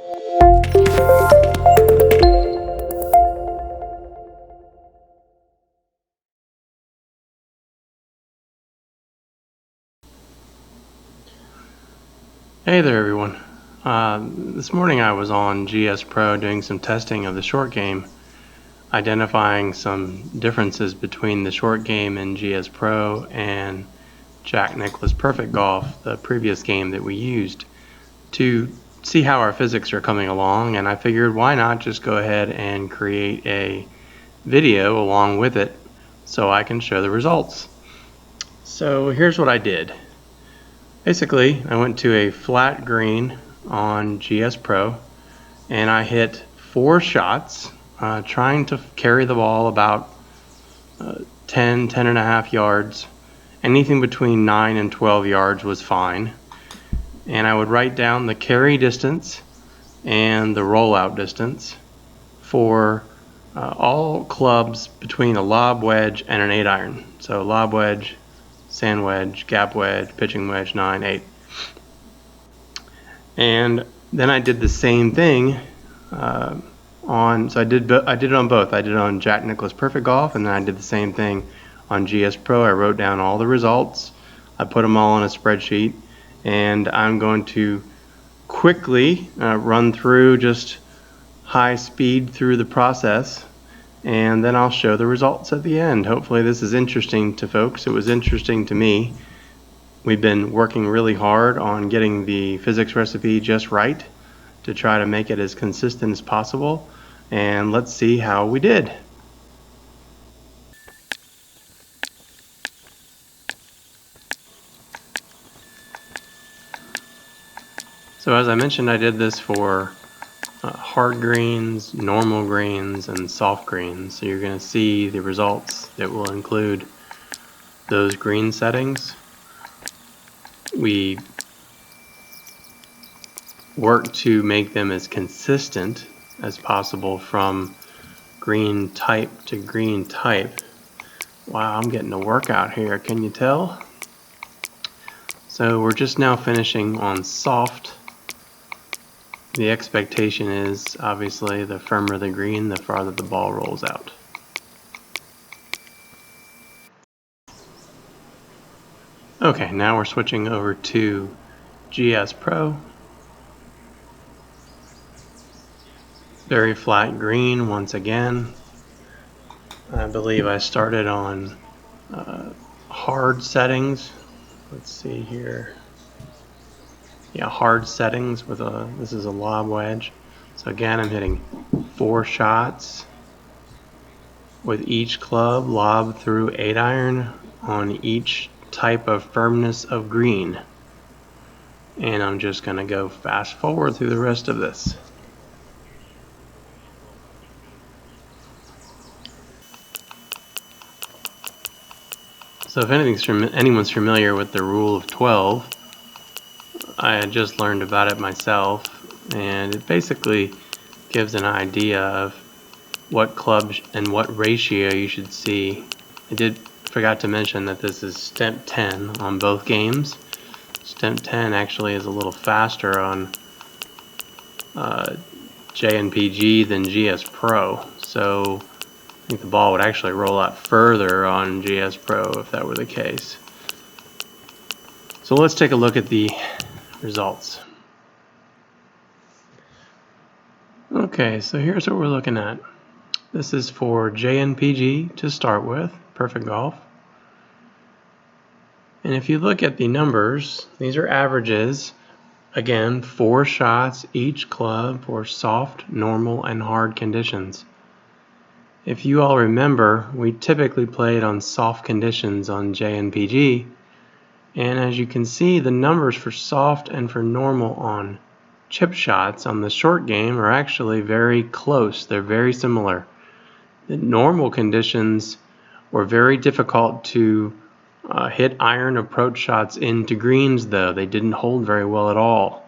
Hey there everyone. This morning I was on GSPro doing some testing of the short game, identifying some differences between the short game in GSPro and Nicklaus Perfect Golf, the previous game that we used, to see how our physics are coming along, and I figured why not just go ahead and create a video along with it so I can show the results. So here's what I did. Basically, I went to a flat green on GSPro and I hit 4 shots, trying to carry the ball about 10 and a half yards. Anything between 9 and 12 yards was fine. And I would write down the carry distance and the rollout distance for all clubs between a lob wedge and an 8-iron. So lob wedge, sand wedge, gap wedge, pitching wedge, 9, 8. And then I did the same thing so I did it on both. I did it on Nicklaus Perfect Golf, and then I did the same thing on GSPro. I wrote down all the results. I put them all on a spreadsheet, and I'm going to quickly run through just high speed through the process, and then I'll show the results at the end. Hopefully this is interesting to folks. It was interesting to me. We've been working really hard on getting the physics recipe just right to try to make it as consistent as possible, and let's see how we did. So as I mentioned, I did this for hard greens, normal greens, and soft greens. So you're going to see the results that will include those green settings. We work to make them as consistent as possible from green type to green type. Wow, I'm getting a workout here, can you tell? So we're just now finishing on soft. The expectation is, obviously, the firmer the green, the farther the ball rolls out. Okay, now we're switching over to GSPro. Very flat green once again. I believe I started on hard settings. Let's see here. Yeah, hard settings with this is a lob wedge. So again, I'm hitting 4 shots with each club, lob through 8-iron on each type of firmness of green. And I'm just going to go fast forward through the rest of this. So if anyone's familiar with the rule of 12, I had just learned about it myself, and it basically gives an idea of what clubs and what ratio you should see. I forgot to mention that this is stemp 10 on both games. Stemp 10 actually is a little faster on JNPG than GSPro, so I think the ball would actually roll out further on GSPro if that were the case. So let's take a look at the results. Okay, so here's what we're looking at. This is for JNPG to start with, Perfect Golf. And if you look at the numbers, these are averages. Again, 4 shots each club for soft, normal, and hard conditions. If you all remember, we typically played on soft conditions on JNPG, and as you can see, the numbers for soft and for normal on chip shots on the short game are actually very close. They're very similar. The normal conditions were very difficult to hit iron approach shots into greens, though. They didn't hold very well at all.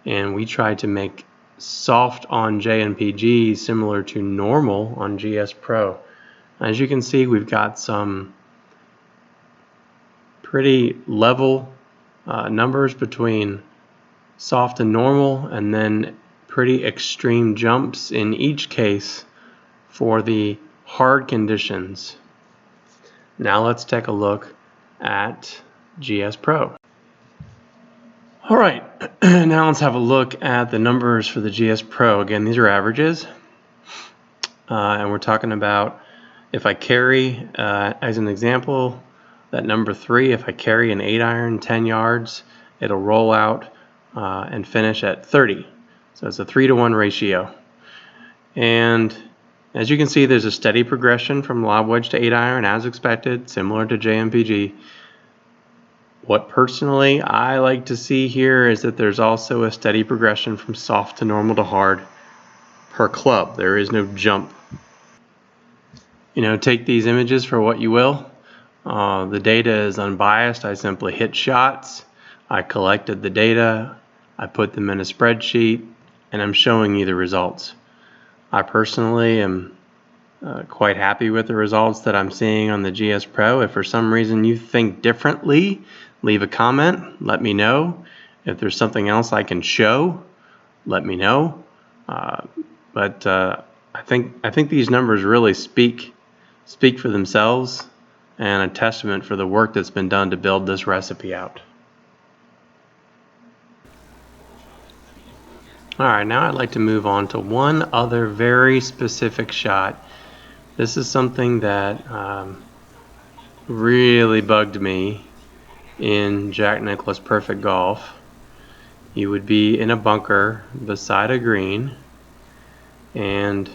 And we tried to make soft on JNPG similar to normal on GSPro. As you can see, we've got some pretty level numbers between soft and normal, and then pretty extreme jumps in each case for the hard conditions. Now let's take a look at GSPro. All right, now let's have a look at the numbers for the GSPro. Again, these are averages, and we're talking about if I carry, as an example, that number 3, if I carry an 8-iron 10 yards, it'll roll out and finish at 30. So it's a 3-to-1 ratio. And as you can see, there's a steady progression from lob wedge to 8-iron as expected, similar to JNPG. What personally I like to see here is that there's also a steady progression from soft to normal to hard per club. There is no jump. You know, take these images for what you will. The data is unbiased. I simply hit shots. I collected the data. I put them in a spreadsheet, and I'm showing you the results. I personally am quite happy with the results that I'm seeing on the GSPro. If for some reason you think differently, leave a comment. Let me know. If there's something else I can show, let me know. But I think these numbers really speak for themselves, and a testament for the work that's been done to build this recipe out. Alright, now I'd like to move on to one other very specific shot. This is something that really bugged me in Nicklaus Perfect Golf. You would be in a bunker beside a green, and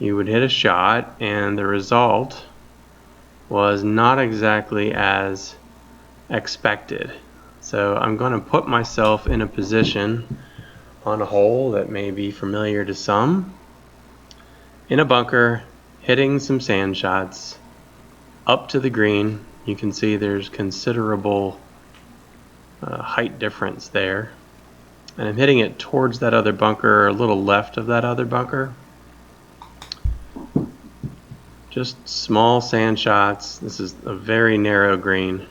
you would hit a shot, and the result was not exactly as expected. So I'm going to put myself in a position on a hole that may be familiar to some, in a bunker, hitting some sand shots up to the green. You can see there's considerable height difference there, and I'm hitting it towards that other bunker, a little left of that other bunker. Just small sand shots. This is a very narrow green.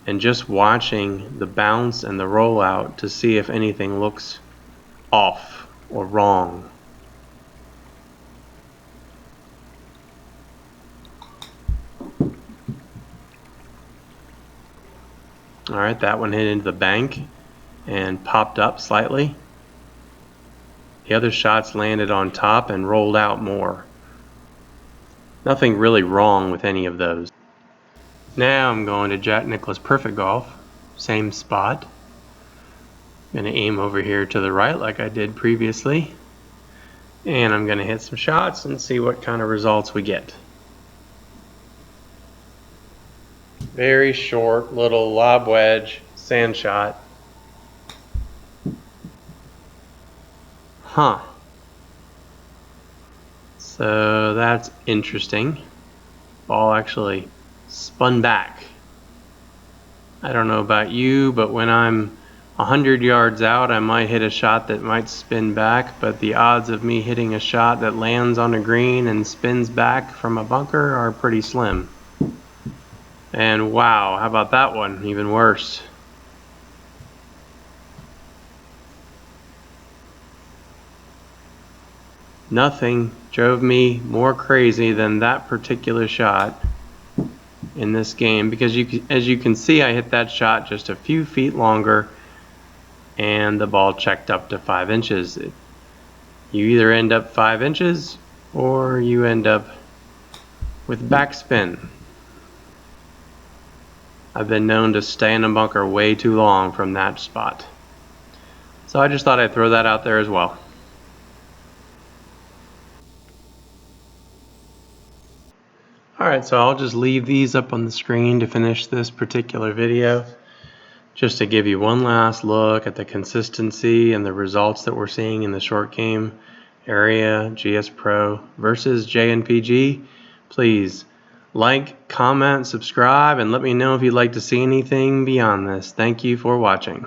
And just watching the bounce and the rollout to see if anything looks off or wrong. Alright, that one hit into the bank and popped up slightly. The other shots landed on top and rolled out more. Nothing really wrong with any of those. Now I'm going to Nicklaus Perfect Golf, same spot. I'm going to aim over here to the right like I did previously. And I'm going to hit some shots and see what kind of results we get. Very short little lob wedge sand shot. Huh. So that's interesting. Ball actually spun back. I don't know about you, but when I'm 100 yards out, I might hit a shot that might spin back, but the odds of me hitting a shot that lands on a green and spins back from a bunker are pretty slim. And wow, how about that one? Even worse. Nothing drove me more crazy than that particular shot in this game, because as you can see, I hit that shot just a few feet longer and the ball checked up to 5 inches. You either end up 5 inches or you end up with backspin. I've been known to stay in a bunker way too long from that spot. So I just thought I'd throw that out there as well. Alright, so I'll just leave these up on the screen to finish this particular video, just to give you one last look at the consistency and the results that we're seeing in the short game area, GSPro versus JNPG. Please like, comment, subscribe, and let me know if you'd like to see anything beyond this. Thank you for watching.